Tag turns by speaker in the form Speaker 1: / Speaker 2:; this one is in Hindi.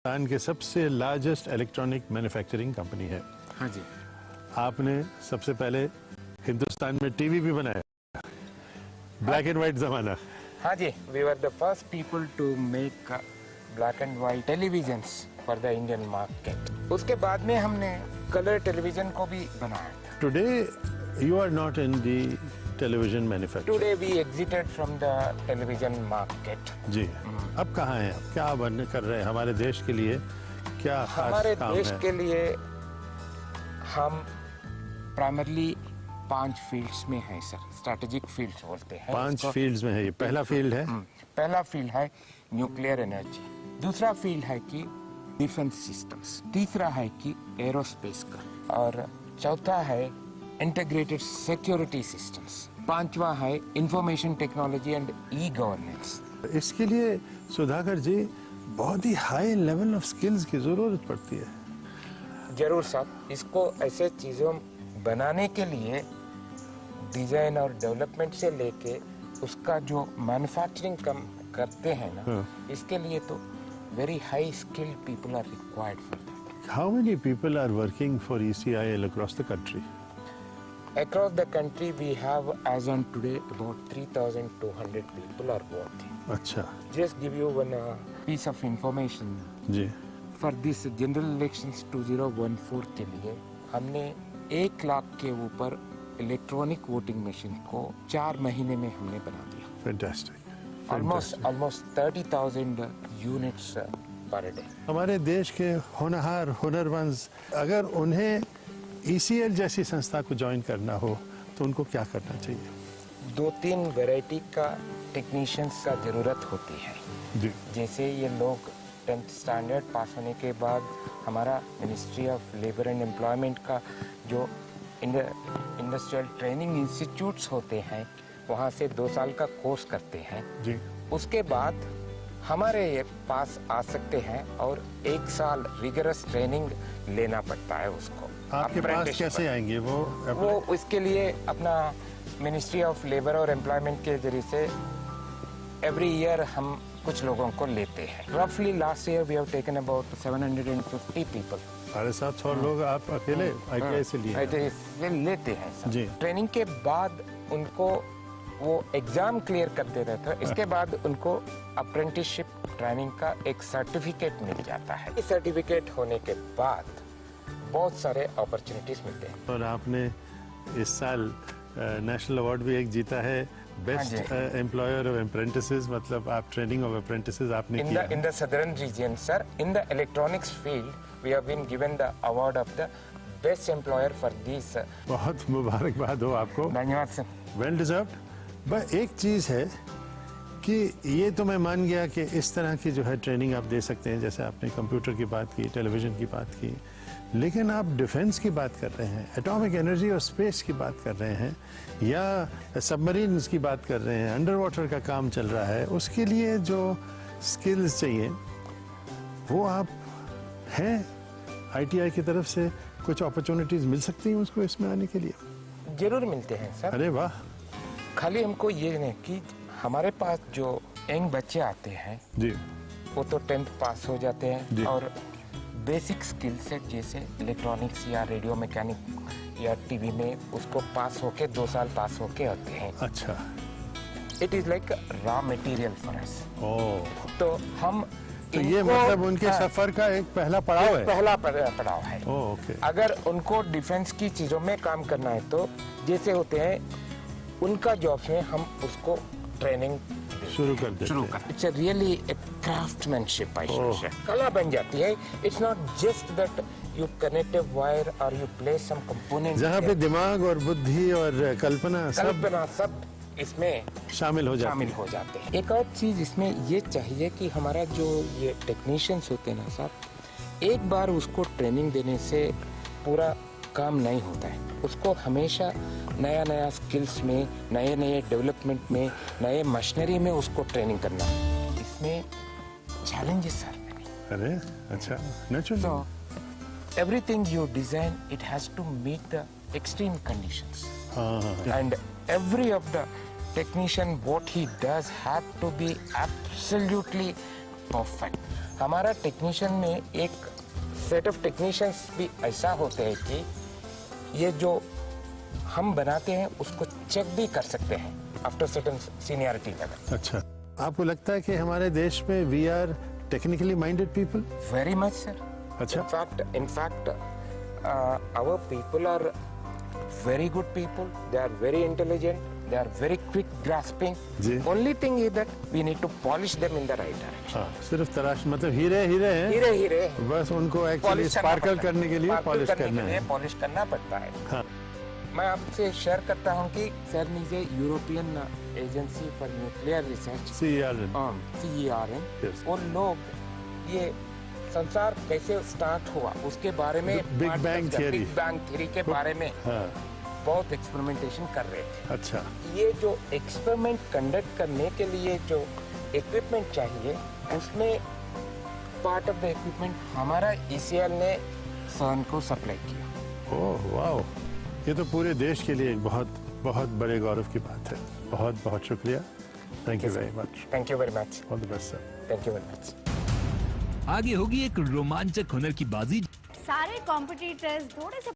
Speaker 1: हिंदुस्तान के सबसे लार्जेस्ट इलेक्ट्रॉनिक मैन्युफैक्चरिंग कंपनी है।
Speaker 2: हाँ जी।
Speaker 1: आपने सबसे पहले हिंदुस्तान में टीवी भी बनाया, ब्लैक एंड व्हाइट जमाना।
Speaker 2: हाँ जी, we were the first people to make black and white televisions for the Indian market. उसके बाद में हमने कलर टेलीविजन को भी बनाया था।
Speaker 1: Today you are not in the television manufacture.
Speaker 2: Today we exited from the television market.
Speaker 1: जी, अब कहाँ हैं आप? क्या बन कर रहे हैं हमारे देश के लिए? क्या खास
Speaker 2: हमारे
Speaker 1: काम
Speaker 2: देश
Speaker 1: है?
Speaker 2: के लिए हम प्राइमरली 5 फील्ड्स में हैं सर, स्ट्रैटेजिक फील्ड्स बोलते हैं।
Speaker 1: 5 फील्ड्स में है ये। पहला फील्ड है
Speaker 2: पहला फील्ड है न्यूक्लियर एनर्जी, दूसरा फील्ड है कि डिफेंस सिस्टम्स, तीसरा है कि एरोस्पेस का, और चौथा है इंटीग्रेटेड सिक्योरिटी सिस्टम्स, पांचवा है information technology and e governance.
Speaker 1: इसके लिए सुधाकर जी बहुत ही हाई लेवल ऑफ स्किल्स की जरूरत पड़ती है।
Speaker 2: जरूर साहब, इसको ऐसे चीज़ों बनाने के लिए डिजाइन और डेवलपमेंट से लेके उसका जो मैन्युफैक्चरिंग करते हैं ना, इसके लिए तो very high skilled people are required for that.
Speaker 1: How many people are working for ECIL across the country?
Speaker 2: Across the country we have as on today about 3,200 people are working.
Speaker 1: अच्छा
Speaker 2: Just give you one piece of information.
Speaker 1: जी।
Speaker 2: For this general elections 2014 के लिए हमने 1 लाख के ऊपर इलेक्ट्रॉनिक वोटिंग मशीन को 4 महीने में हमने बना दिया।
Speaker 1: Fantastic.
Speaker 2: Almost 30,000 units per day.
Speaker 1: हमारे देश के होनहार हुनरमंद अगर उन्हें ECL जैसी संस्था को ज्वाइन करना हो तो उनको क्या करना चाहिए?
Speaker 2: 2-3 वैरायटी का टेक्नीशियंस का जरूरत होती है
Speaker 1: जी।
Speaker 2: जैसे ये लोग 10th स्टैंडर्ड पास होने के बाद हमारा ministry of labour and employment का जो इंडस्ट्रियल ट्रेनिंग इंस्टीट्यूट्स होते हैं वहाँ से 2 साल का कोर्स करते हैं
Speaker 1: जी।
Speaker 2: उसके बाद हमारे पास आ सकते हैं और 1 साल रिगरस ट्रेनिंग लेना पड़ता है उसको।
Speaker 1: आपके पास कैसे आएंगे
Speaker 2: वो इसके लिए अपना मिनिस्ट्री ऑफ लेबर और एम्प्लॉयमेंट के जरिए से एवरी ईयर हम कुछ लोगों को लेते हैं। रफली last year we have taken about 750 people.
Speaker 1: 750 लोग आप अकेले ITI से लिए?
Speaker 2: ITI से लेते हैं सर।
Speaker 1: जी।
Speaker 2: ट्रेनिंग के बाद उनको वो एग्जाम क्लियर करते रहते हैं, इसके बाद उनको अप्रेंटिसशिप ट्रेनिंग का एक सर्टिफिकेट मिल जाता है। इस सर्टिफिकेट होने के बाद बहुत सारे अपॉर्चुनिटीज मिलते हैं।
Speaker 1: और आपने इस साल नेशनल अवार्ड भी एक जीता है, बेस्ट एम्प्लॉयर ऑफ अप्रेंटिसेस, मतलब आप ट्रेनिंग ऑफ अप्रेंटिसेस आपने किया।
Speaker 2: In the southern region sir, in the electronics field we have been given the award of the best employer for this.
Speaker 1: बहुत मुबारकबाद हो आपको।
Speaker 2: धन्यवाद सर।
Speaker 1: Well deserved. बस एक चीज़ है कि ये तो मैं मान गया कि इस तरह की जो है ट्रेनिंग आप दे सकते हैं, जैसे आपने कंप्यूटर की बात की, टेलीविज़न की बात की, लेकिन आप डिफेंस की बात कर रहे हैं, एटॉमिक एनर्जी और स्पेस की बात कर रहे हैं, या सबमरीन्स की बात कर रहे हैं, अंडर वाटर का काम चल रहा है, उसके लिए जो स्किल्स चाहिए वो आप हैं ITI की तरफ से कुछ अपॉर्चुनिटीज़ मिल सकती हैं उसको इसमें आने के लिए?
Speaker 2: जरूर मिलते हैं सर।
Speaker 1: अरे वाह।
Speaker 2: खाली हमको ये नहीं कि हमारे पास जो यंग बच्चे आते हैं
Speaker 1: जी,
Speaker 2: वो तो 10th पास हो जाते
Speaker 1: जी।
Speaker 2: हैं और बेसिक स्किल सेट जैसे इलेक्ट्रॉनिक्स या रेडियो मैकेनिक या टीवी में उसको पास होके 2 साल पास होके आते हैं।
Speaker 1: अच्छा।
Speaker 2: It is like raw material for us.
Speaker 1: ओह,
Speaker 2: तो हम
Speaker 1: तो ये मतलब उनके सफर का एक पहला पड़ाव है।
Speaker 2: पहला पड़ाव है।
Speaker 1: ओह, ओके।
Speaker 2: अगर उनको डिफेंस की चीजों में काम करना है तो जैसे होते हैं उनका जॉब्स में हम उसको ट्रेनिंग
Speaker 1: शुरू कर देते हैं।
Speaker 2: It's really a craftsmanship, I should say कला बन जाती है। It's not just that you connect a wire और यू प्लेस सम कंपोनेंट,
Speaker 1: जहाँ पे दिमाग और बुद्धि और कल्पना
Speaker 2: सब इसमें शामिल हो जाते हैं। एक और चीज इसमें ये चाहिए कि हमारा जो ये टेक्नीशियंस होते हैं ना साहब, एक बार उसको ट्रेनिंग देने से पूरा काम नहीं होता है, उसको हमेशा नया नया स्किल्स में, नए नए डेवलपमेंट में, नए मशीनरी में उसको ट्रेनिंग करना, इसमें चैलेंजेस सर।
Speaker 1: अरे अच्छा, natural.
Speaker 2: So everything you design, it has to meet the extreme conditions. And every of the technician, what he does have to be absolutely perfect. हमारा टेक्नीशियन में एक सेट ऑफ टेक्नीशियंस भी ऐसा होते हैं कि ये जो हम बनाते हैं उसको चेक भी कर सकते हैं आफ्टर सर्टेन सीनियरिटी लेवल।
Speaker 1: अच्छा, आपको लगता है कि हमारे देश में we are technically minded people?
Speaker 2: Very much sir.
Speaker 1: अच्छा,
Speaker 2: in fact our people are very good people, they are very intelligent, they are very quick grasping.
Speaker 1: जी।
Speaker 2: Only thing is that we need to polish them in the right direction.
Speaker 1: हाँ, सिर्फ तराश मतलब हीरे हीरे हैं,
Speaker 2: हीरे हीरे
Speaker 1: बस उनको एक्चुअली स्पार्कल करने के लिए पॉलिश करना है।
Speaker 2: पॉलिश करना पड़ता है।
Speaker 1: हाँ।
Speaker 2: मैं आपसे शेयर करता हूँ कि CERN is a European Agency for Nuclear Research, CERN।
Speaker 1: Yes।
Speaker 2: वो लोग ये संसार कैसे स्टार्ट हुआ उसके बारे में
Speaker 1: बिग बैंग
Speaker 2: थियरी के बारे में
Speaker 1: हाँ।
Speaker 2: बहुत एक्सपेरिमेंटेशन कर रहे थे।
Speaker 1: अच्छा,
Speaker 2: ये जो एक्सपेरिमेंट कंडक्ट करने के लिए जो इक्विपमेंट चाहिए उसमें पार्ट ऑफ द इक्विपमेंट हमारा ECL ने CERN को सप्लाई किया।
Speaker 1: ओह वाओ, ये तो पूरे देश के लिए एक बहुत बहुत बड़े गौरव की बात है। बहुत बहुत शुक्रिया, thank you very much.
Speaker 2: Thank you very much.
Speaker 1: All the best sir.
Speaker 2: Thank you very much.
Speaker 3: आगे होगी एक रोमांचक हुनर की बाजी।
Speaker 4: सारे कॉम्पिटिटर्स थोड़े से